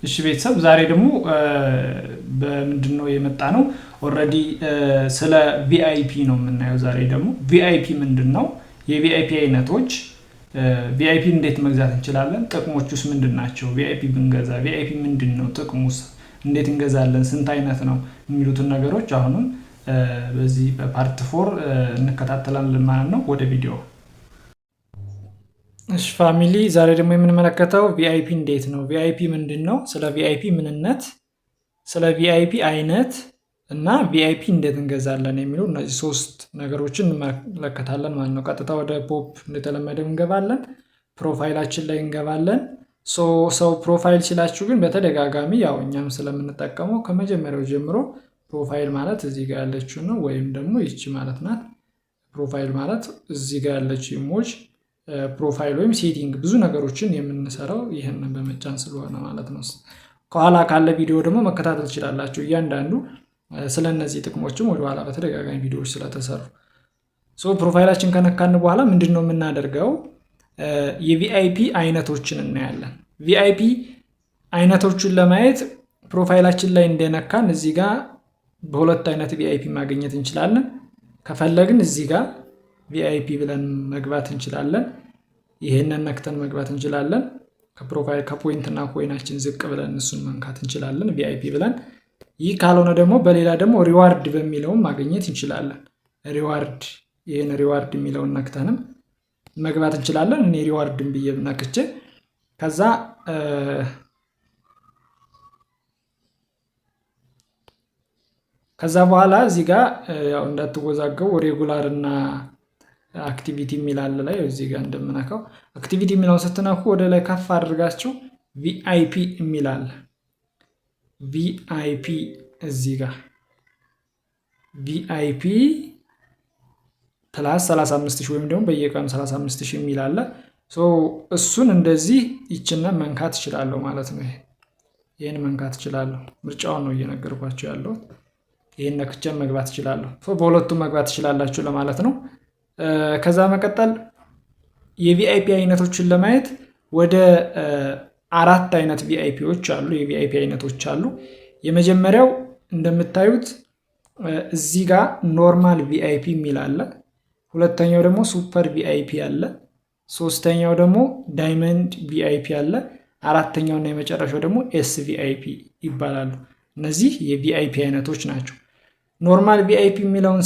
እሺ ቤተሰብ ዛሬ ደግሞ በምንድነው የመጣነው? ኦልሬዲ ስለ ቪአይፒ ነው የምናየው። ዛሬ ደግሞ ቪአይፒ ምንድነው፣ የቪአይፒ አይነቶች፣ ቪአይፒ እንዴት መግዛት እንችላለን፣ ጥቅሞቹስ ምንድናቸው፣ ቪአይፒ ብንገዛ ቪአይፒ ምንድነው ጥቅሙስ፣ እንዴት እንገዛለን፣ ስንት አይነት ነው የሚሉትን ነገሮች አሁንም በዚህ በፓርት 4 እንከታተላለን ማለት ነው። ወደ ቪዲዮ። እሺ ፋሚሊ፣ ዛሬ ደግሞ የምንመለከተው ቪአይፒ እንዴት ነው፣ ቪአይፒ ምንድነው፣ ስለ ቪአይፒ ምንነት፣ ስለ ቪአይፒ አይነት እና ቪአይፒ እንዴት እንገዛለን የሚሉ እነዚህ ሶስት ነገሮችን እንመለከታለን ማለት ነው። ቀጥታ ወደ ፖፕ እንደተለመደው እንገባለን። ፕሮፋይላችን ላይ እንገባለን። ሰው ፕሮፋይል ሲላችሁ ግን በተደጋጋሚ ያው እኛም ስለምንጠቀመው ከመጀመሪያው ጀምሮ ፕሮፋይል ማለት እዚህ ጋር ያለችው ነው፣ ወይም ደግሞ ይቺ ማለት ናት። ፕሮፋይል ማለት እዚህ ጋር ያለችው ኢሞጅ ፕሮፋይል ወይም ሴቲንግ፣ ብዙ ነገሮችን የምንሰራው ይህንን በመጫን ስለሆነ ማለት ነው። ከኋላ ካለ ቪዲዮ ደግሞ መከታተል ትችላላችሁ። እያንዳንዱ ስለነዚህ ጥቅሞችም ወደኋላ በተደጋጋሚ ቪዲዮዎች ስለተሰሩ። ፕሮፋይላችን ከነካን በኋላ ምንድን ነው የምናደርገው? የቪአይፒ አይነቶችን እናያለን። ቪአይፒ አይነቶችን ለማየት ፕሮፋይላችን ላይ እንደነካን እዚህ ጋር በሁለት አይነት ቪአይፒ ማግኘት እንችላለን። ከፈለግን እዚህ ጋር ቪአይፒ ብለን መግባት እንችላለን። ይሄንን ነክተን መግባት እንችላለን። ከፕሮፋይል ከፖይንት እና ኮይናችን ዝቅ ብለን እሱን መንካት እንችላለን ቪአይፒ ብለን። ይህ ካልሆነ ደግሞ በሌላ ደግሞ ሪዋርድ በሚለውም ማግኘት እንችላለን። ሪዋርድ፣ ይሄን ሪዋርድ የሚለውን ነክተንም መግባት እንችላለን። እኔ ሪዋርድን ብዬ ነክቼ ከዛ በኋላ እዚህ ጋር ያው እንዳትወዛገቡ ሬጉላር እና አክቲቪቲ የሚላል ላይ እዚህ ጋር እንደምናካው አክቲቪቲ የሚለውን ስትነኩ ወደ ላይ ከፍ አድርጋችሁ ቪአይፒ የሚላል ቪአይፒ እዚህ ጋር ቪአይፒ ፕላስ 35000 ወይም ደግሞ በየቀኑ 35000 የሚላል እሱን እንደዚህ ይችና መንካት እችላለሁ ማለት ነው። ይሄን መንካት እችላለሁ። ምርጫውን ነው እየነገርኳችሁ ያለው። ይሄን ነክቼ መግባት እችላለሁ። በሁለቱም መግባት ትችላላችሁ ለማለት ነው። ከዛ መቀጠል የቪአይፒ አይነቶችን ለማየት ወደ 4 አይነት ቪአይፒዎች አሉ። የቪአይፒ አይነቶች አሉ። የመጀመሪያው እንደምታዩት እዚህ ጋር ኖርማል ቪአይፒ የሚል አለ። ሁለተኛው ደግሞ ሱፐር ቪአይፒ አለ። ሶስተኛው ደግሞ ዳይመንድ ቪአይፒ አለ። አራተኛው እና የመጨረሻው ደግሞ ኤስ ቪአይፒ ይባላሉ። እነዚህ የቪአይፒ አይነቶች ናቸው። ኖርማል ቪአይፒ የሚለውን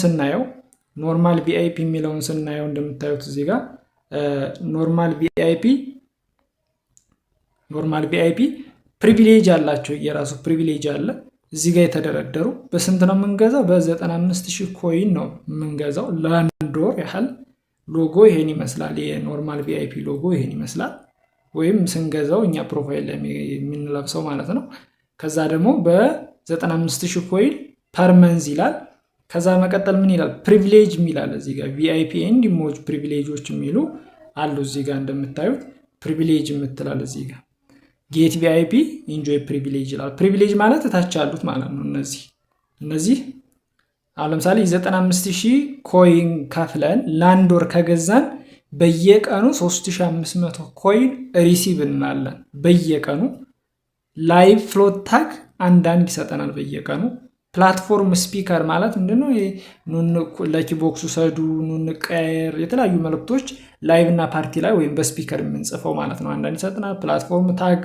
ስናየው እንደምታዩት እዚህ ጋር ኖርማል ቪአይፒ ፕሪቪሌጅ አላቸው። የራሱ ፕሪቪሌጅ አለ። እዚህ ጋር የተደረደሩ በስንት ነው የምንገዛው? በ95000 ኮይን ነው የምንገዛው ለአንድ ወር ያህል። ሎጎ ይሄን ይመስላል። የኖርማል ቪአይፒ ሎጎ ይሄን ይመስላል። ወይም ስንገዛው እኛ ፕሮፋይል ላይ የምንለብሰው ማለት ነው። ከዛ ደግሞ በ95000 ኮይን ፐር መንዝ ይላል። ከዛ መቀጠል ምን ይላል? ፕሪቪሌጅ የሚላል እዚህ ጋር ቪአይፒ ኤንድ ኢሞጅ ፕሪቪሌጆች የሚሉ አሉ። እዚህ ጋር እንደምታዩት ፕሪቪሌጅ የምትላል እዚህ ጋር ጌት ቪአይፒ ኢንጆይ ፕሪቪሌጅ ይላል። ፕሪቪሌጅ ማለት እታች ያሉት ማለት ነው። እነዚህ አሁን ለምሳሌ 95000 ኮይን ከፍለን ለአንድ ወር ከገዛን በየቀኑ 3500 ኮይን ሪሲቭ እንላለን። በየቀኑ ላይቭ ፍሎት ታግ አንዳንድ ይሰጠናል በየቀኑ። ፕላትፎርም ስፒከር ማለት ምንድነው? ለኪቦክሱ ሰዱ ንቀየር የተለያዩ መልእክቶች ላይቭ እና ፓርቲ ላይ ወይም በስፒከር የምንጽፈው ማለት ነው። አንዳንድ ይሰጠናል። ፕላትፎርም ታግ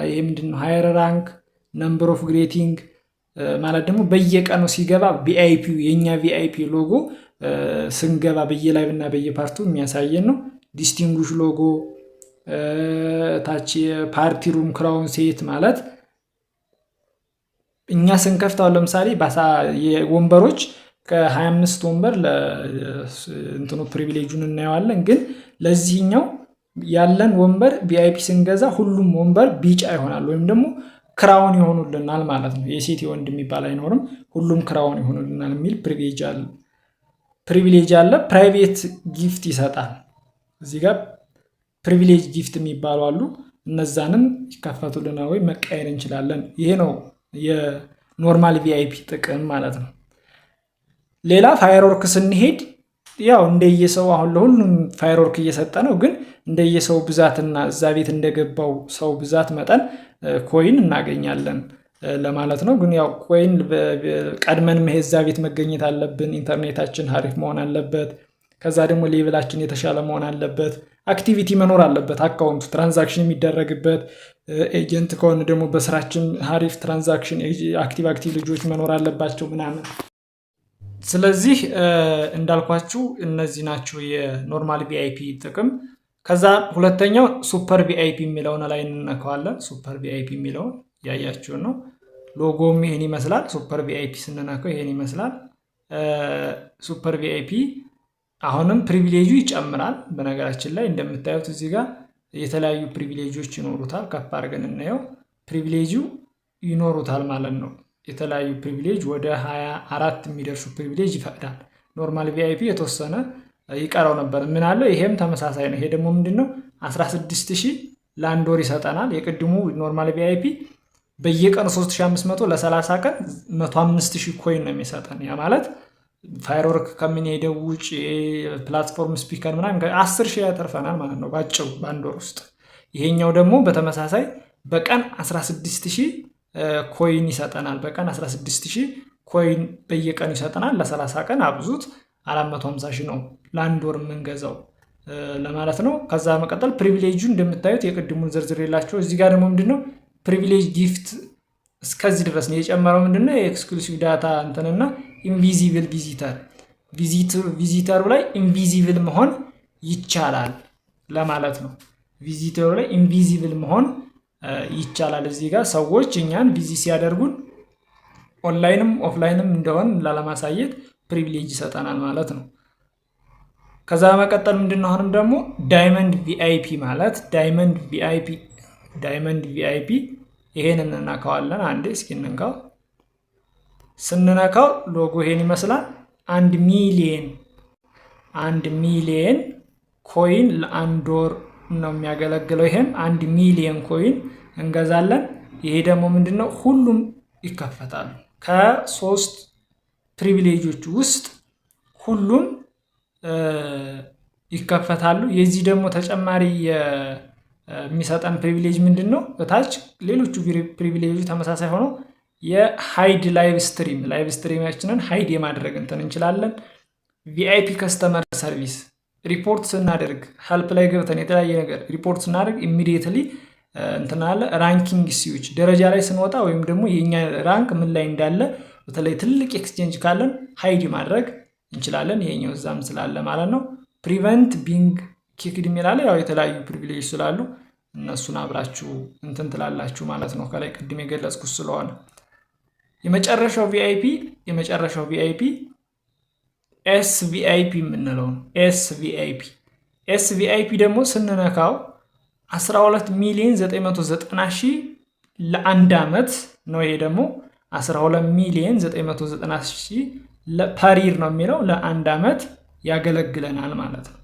ይሄ ምንድነው? ሃየር ራንክ ነምበር ኦፍ ግሬቲንግ ማለት ደግሞ በየቀኑ ሲገባ ቪአይፒ የኛ ቪአይፒ ሎጎ ስንገባ በየላይቭ እና በየፓርቱ የሚያሳየን ነው። ዲስቲንጉሽ ሎጎ ታች ፓርቲ ሩም ክራውን ሴት ማለት እኛ ስንከፍታው ለምሳሌ ወንበሮች ከ25 ወንበር ለእንትኑ ፕሪቪሌጁን እናየዋለን። ግን ለዚህኛው ያለን ወንበር ቪአይፒ ስንገዛ ሁሉም ወንበር ቢጫ ይሆናል ወይም ደግሞ ክራውን ይሆኑልናል ማለት ነው። የሴት ወንድ የሚባል አይኖርም። ሁሉም ክራውን ይሆኑልናል የሚል ፕሪቪሌጅ አለ። ፕራይቬት ጊፍት ይሰጣል። እዚህ ጋር ፕሪቪሌጅ ጊፍት የሚባሉ አሉ። እነዛንም ይከፈቱልናል ወይ መቀየር እንችላለን። ይሄ ነው የኖርማል ቪአይፒ ጥቅም ማለት ነው። ሌላ ፋየርወርክ ስንሄድ ያው እንደየሰው አሁን ለሁሉም ፋየርወርክ እየሰጠ ነው። ግን እንደየሰው ብዛትና እዛ ቤት እንደገባው ሰው ብዛት መጠን ኮይን እናገኛለን ለማለት ነው። ግን ያው ኮይን ቀድመን እዛ ቤት መገኘት አለብን። ኢንተርኔታችን አሪፍ መሆን አለበት። ከዛ ደግሞ ሌቭላችን የተሻለ መሆን አለበት። አክቲቪቲ መኖር አለበት። አካውንቱ ትራንዛክሽን የሚደረግበት ኤጀንት ከሆነ ደግሞ በስራችን አሪፍ ትራንዛክሽን አክቲቭ ልጆች መኖር አለባቸው ምናምን። ስለዚህ እንዳልኳችሁ እነዚህ ናቸው የኖርማል ቪአይፒ ጥቅም። ከዛ ሁለተኛው ሱፐር ቪአይፒ የሚለውን ላይ እንነካዋለን። ሱፐር ቪአይፒ የሚለውን ያያችሁ ነው። ሎጎም ይሄን ይመስላል። ሱፐር ቪአይፒ ስንነካው ይሄን ይመስላል። ሱፐር ቪአይፒ አሁንም ፕሪቪሌጁ ይጨምራል። በነገራችን ላይ እንደምታዩት እዚህ ጋር የተለያዩ ፕሪቪሌጆች ይኖሩታል። ከፍ አድርገን እናየው። ፕሪቪሌጁ ይኖሩታል ማለት ነው። የተለያዩ ፕሪቪሌጅ ወደ 24 የሚደርሱ ፕሪቪሌጅ ይፈቅዳል። ኖርማል ቪአይፒ የተወሰነ ይቀረው ነበር። ምን አለ? ይሄም ተመሳሳይ ነው። ይሄ ደግሞ ምንድነው 16000 ለአንድ ወር ይሰጠናል። የቅድሙ ኖርማል ቪአይፒ በየቀኑ 3500 ለ30 ቀን 105000 ኮይን ነው የሚሰጠን። ያ ማለት ፋይርወርክ ከምንሄደው ውጭ ፕላትፎርም ስፒከር ምናምን 10000 ያተርፈናል ማለት ነው ባጭሩ በአንድ ወር ውስጥ። ይሄኛው ደግሞ በተመሳሳይ በቀን 16000 ኮይን ይሰጠናል። በቀን 16000 ኮይን በየቀኑ ይሰጠናል። ለ30 ቀን አብዙት 450,000 ነው ለአንድ ወር የምንገዛው ለማለት ነው። ከዛ መቀጠል ፕሪቪሌጁ እንደምታዩት የቅድሙን ዝርዝሬላችሁ። እዚህ ጋር ደግሞ ምንድነው ፕሪቪሌጅ ጊፍት እስከዚህ ድረስ ነው የጨመረው። ምንድነው የኤክስክሉሲቭ ዳታ እንትንና ኢንቪዚብል ቪዚተሩ ላይ ኢንቪዚብል መሆን ይቻላል ለማለት ነው። ቪዚተሩ ላይ ኢንቪዚብል መሆን ይቻላል። እዚህ ጋር ሰዎች እኛን ቪዚት ሲያደርጉን ኦንላይንም ኦፍላይንም እንደሆን ላለማሳየት ፕሪቪሌጅ ይሰጠናል ማለት ነው። ከዛ መቀጠል ምንድነው አሁንም ደግሞ ዳይመንድ ቪአይፒ ማለት ዳይመንድ ቪአይፒ ይሄን እንነካዋለን። አንዴ እስኪ እንንካው። ስንነካው ሎጎ ይሄን ይመስላል። 1 ሚሊየን ኮይን ለአንድ ወር ነው የሚያገለግለው። ይሄም 1 ሚሊየን ኮይን እንገዛለን። ይሄ ደግሞ ምንድነው ሁሉም ይከፈታሉ። ከ3 ፕሪቪሌጆች ውስጥ ሁሉም ይከፈታሉ። የዚህ ደግሞ ተጨማሪ የሚሰጠን ፕሪቪሌጅ ምንድነው? በታች ሌሎቹ ፕሪቪሌጆች ተመሳሳይ ሆነው የሃይድ ላይቭ ስትሪማችንን ሃይድ የማድረግ እንትን እንችላለን። ቪአይፒ ከስተመር ሰርቪስ ሪፖርት ስናደርግ ሄልፕ ላይ ገብተን የተለያየ ነገር ሪፖርት ስናደርግ ኢሚዲየትሊ እንትናለ ራንኪንግ ሲዎች ደረጃ ላይ ስንወጣ ወይም ደግሞ የኛ ራንክ ምን ላይ እንዳለ በተለይ ትልቅ ኤክስቼንጅ ካለን ሃይድ ማድረግ እንችላለን። ይሄኛው እዛም ስላለ ማለት ነው። ፕሪቨንት ቢንግ ኪክድ የሚላለ ያው የተለያዩ ፕሪቪሌጅ ስላሉ እነሱን አብራችሁ እንትን ትላላችሁ ማለት ነው። ከላይ ቅድም የገለጽኩት ስለሆነ የመጨረሻው ቪአይፒ ኤስቪአይፒ የምንለው ነው። ኤስቪአይፒ ደግሞ ስንነካው 12,990,000 ለአንድ ዓመት ነው። ይሄ ደግሞ 12,990,000 ፐሪር ነው የሚለው ለአንድ ዓመት ያገለግለናል ማለት ነው።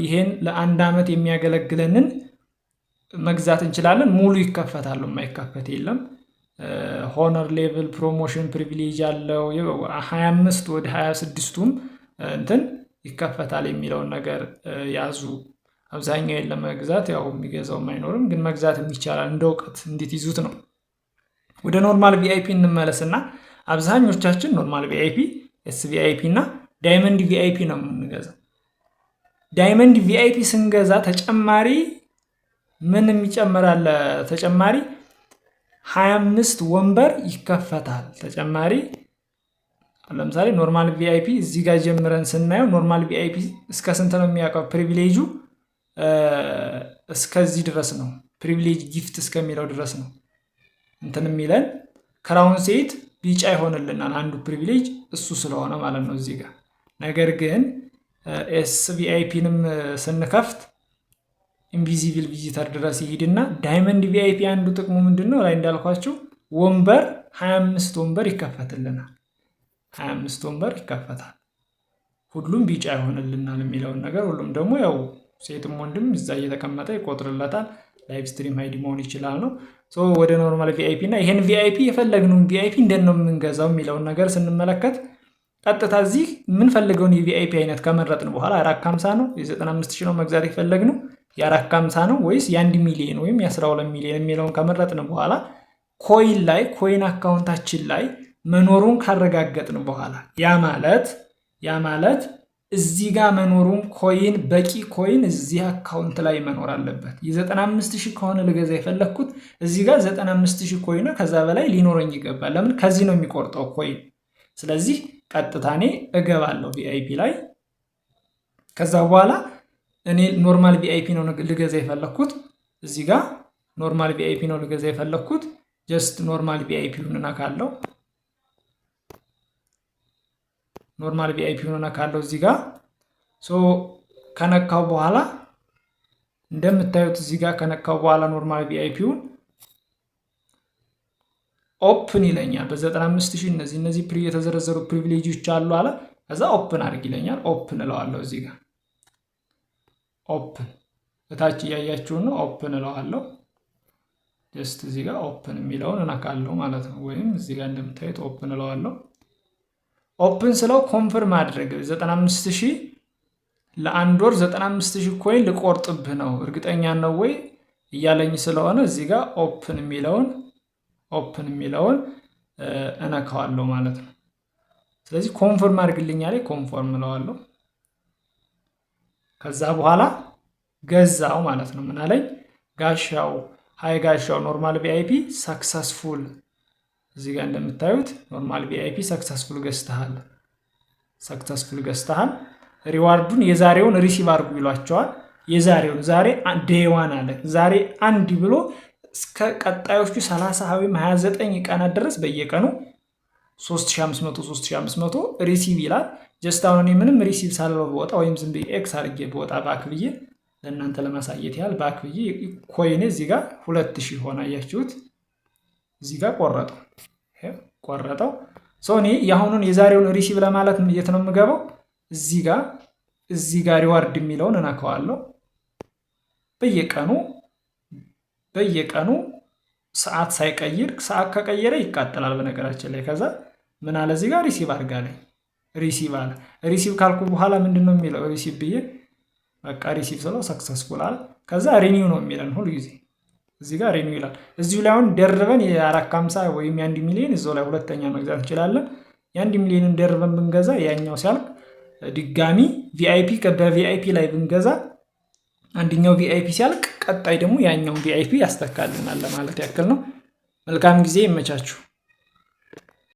ይሄን ለአንድ ዓመት የሚያገለግለንን መግዛት እንችላለን። ሙሉ ይከፈታሉ፣ የማይከፈት የለም። ሆነር ሌቭል ፕሮሞሽን ፕሪቪሌጅ አለው። 25 ወደ 26ቱም እንትን ይከፈታል የሚለውን ነገር ያዙ። አብዛኛው የለም መግዛት፣ ያው የሚገዛውም አይኖርም፣ ግን መግዛት ይቻላል። እንደ እውቀት እንድትይዙት ነው። ወደ ኖርማል ቪአይፒ እንመለስና አብዛኞቻችን ኖርማል ቪአይፒ፣ ኤስቪአይፒ እና ዳይመንድ ቪአይፒ ነው የምንገዛው። ዳይመንድ ቪአይፒ ስንገዛ ተጨማሪ ምን የሚጨምራል? ተጨማሪ 25 ወንበር ይከፈታል። ተጨማሪ ለምሳሌ ኖርማል ቪአይፒ እዚህ ጋር ጀምረን ስናየው ኖርማል ቪአይፒ እስከ ስንት ነው የሚያውቀው? ፕሪቪሌጁ እስከዚህ ድረስ ነው። ፕሪቪሌጅ ጊፍት እስከሚለው ድረስ ነው እንትን የሚለን። ክራውን ሴት ቢጫ ይሆንልናል አንዱ ፕሪቪሌጅ እሱ ስለሆነ ማለት ነው እዚህ ጋር። ነገር ግን ኤስቪአይፒንም ስንከፍት ኢንቪዚብል ቪዚተር ድረስ ይሄድና ዳይመንድ ቪአይፒ አንዱ ጥቅሙ ምንድነው? ላይ እንዳልኳችሁ ወንበር 25 ወንበር ይከፈትልናል። 25 ወንበር ይከፈታል። ሁሉም ቢጫ ይሆንልናል የሚለውን ነገር ሁሉም ደግሞ ያው ሴትም ወንድም እዛ እየተቀመጠ ይቆጥርለታል። ላይቭ ስትሪም ሃይድ መሆን ይችላል ነው። ወደ ኖርማል ቪአይፒ እና ይሄን ቪአይፒ የፈለግነውን ቪአይፒ እንደት ነው የምንገዛው የሚለውን ነገር ስንመለከት ቀጥታ እዚህ የምንፈልገውን የቪአይፒ አይነት ከመረጥን በኋላ 450 ነው የ95000 ነው መግዛት የፈለግነው የ450 ነው ወይስ የ1 ሚሊዮን ወይም የ12 ሚሊዮን የሚለውን ከመረጥን በኋላ ኮይን ላይ ኮይን አካውንታችን ላይ መኖሩን ካረጋገጥን በኋላ ያ ማለት እዚህ ጋር መኖሩን ኮይን በቂ ኮይን እዚህ አካውንት ላይ መኖር አለበት። የ95000 ከሆነ ልገዛ የፈለግኩት እዚህ ጋር 95000 ኮይን ከዛ በላይ ሊኖረኝ ይገባል። ለምን? ከዚህ ነው የሚቆርጠው ኮይን። ስለዚህ ቀጥታ እኔ እገባለሁ ቪአይፒ ላይ። ከዛ በኋላ እኔ ኖርማል ቪአይፒ ነው ልገዛ የፈለግኩት። እዚህ ጋር ኖርማል ቪአይፒ ነው ልገዛ የፈለግኩት። ጀስት ኖርማል ቪአይፒውን እነካለሁ። ኖርማል ቪአይፒውን እነካለሁ እዚህ ጋር። ከነካው በኋላ እንደምታዩት እዚህ ጋር ከነካው በኋላ ኖርማል ቪአይፒውን ኦፕን ይለኛል። በ95000 እነዚህ የተዘረዘሩ ፕሪቪሌጆች አሉ አለ። ከዛ ኦፕን አድርግ ይለኛል። ኦፕን እለዋለሁ እዚህ ጋር ኦፕን፣ እታች እያያችሁ ነው። ኦፕን እለዋለሁ። ጀስት እዚህ ጋር ኦፕን የሚለውን እነካለሁ ማለት ነው። ወይም እዚህ ጋር እንደምታዩት ኦፕን እለዋለሁ። ኦፕን ስለው ኮንፈርም ማድረግ 95000 ለአንድ ወር 95000 ኮይን ልቆርጥብህ ነው እርግጠኛ ነው ወይ እያለኝ ስለሆነ እዚህ ጋር ኦፕን የሚለውን እነካዋለሁ ማለት ነው። ስለዚህ ኮንፈርም አድርግልኝ አለኝ። ኮንፈርም እለዋለሁ። ከዛ በኋላ ገዛው ማለት ነው። ምን አለኝ? ጋሻው ኖርማል ቪአይፒ ሰክሰስፉል። እዚህ ጋር እንደምታዩት ኖርማል ቪአይፒ ሰክሰስፉል ገዝተሃል። ሪዋርዱን የዛሬውን ሪሲቭ አድርጉ ይሏቸዋል። የዛሬውን ዛሬ ዴይ 1 አለ። ዛሬ 1 ብሎ እስከ ቀጣዮቹ 30 ወይም 29 ቀናት ድረስ በየቀኑ 3500 ሪሲቭ ይላል። ጀስት አሁን እኔ ምንም ሪሲቭ ሳልለው በወጣ ወይም ዝም ብዬ ኤክስ አድርጌ በወጣ ባክ ብዬ ለእናንተ ለማሳየት ያህል ባክ ብዬ ኮይኔ እዚህ ጋር 2000 ሆነ። አያችሁት? እዚህ ጋር ቆረጠው። እኔ የአሁኑን የዛሬውን ሪሲቭ ለማለት የት ነው የምገባው? እዚህ ጋር ሪዋርድ የሚለውን እነካዋለሁ። በየቀኑ ሰዓት ሳይቀይር፣ ሰዓት ከቀየረ ይቃጠላል በነገራችን ላይ። ከዛ ምን አለ እዚህ ጋር ሪሲቭ አድርጋለኝ። ሪሲቭ አለ። ሪሲቭ ካልኩ በኋላ ምንድን ነው የሚለው? ሪሲቭ ብዬ በቃ ሪሲቭ ስለው ሰክሰስፉል አለ። ከዛ ሪኒው ነው የሚለን ሁሉ ጊዜ እዚህ ጋር ሪኒው ይላል። እዚሁ ላይ አሁን ደርበን የ450 ወይም የ1 ሚሊዮን እዛው ላይ ሁለተኛ መግዛት እንችላለን። የ1 ሚሊዮንን ደርበን ብንገዛ ያኛው ሲያልቅ ድጋሚ ቪአይፒ በቪአይፒ ላይ ብንገዛ አንደኛው ቪአይፒ ሲያልቅ ቀጣይ ደግሞ ያኛውን ቪአይፒ ያስተካልናል ለማለት ያክል ነው። መልካም ጊዜ፣ ይመቻችሁ።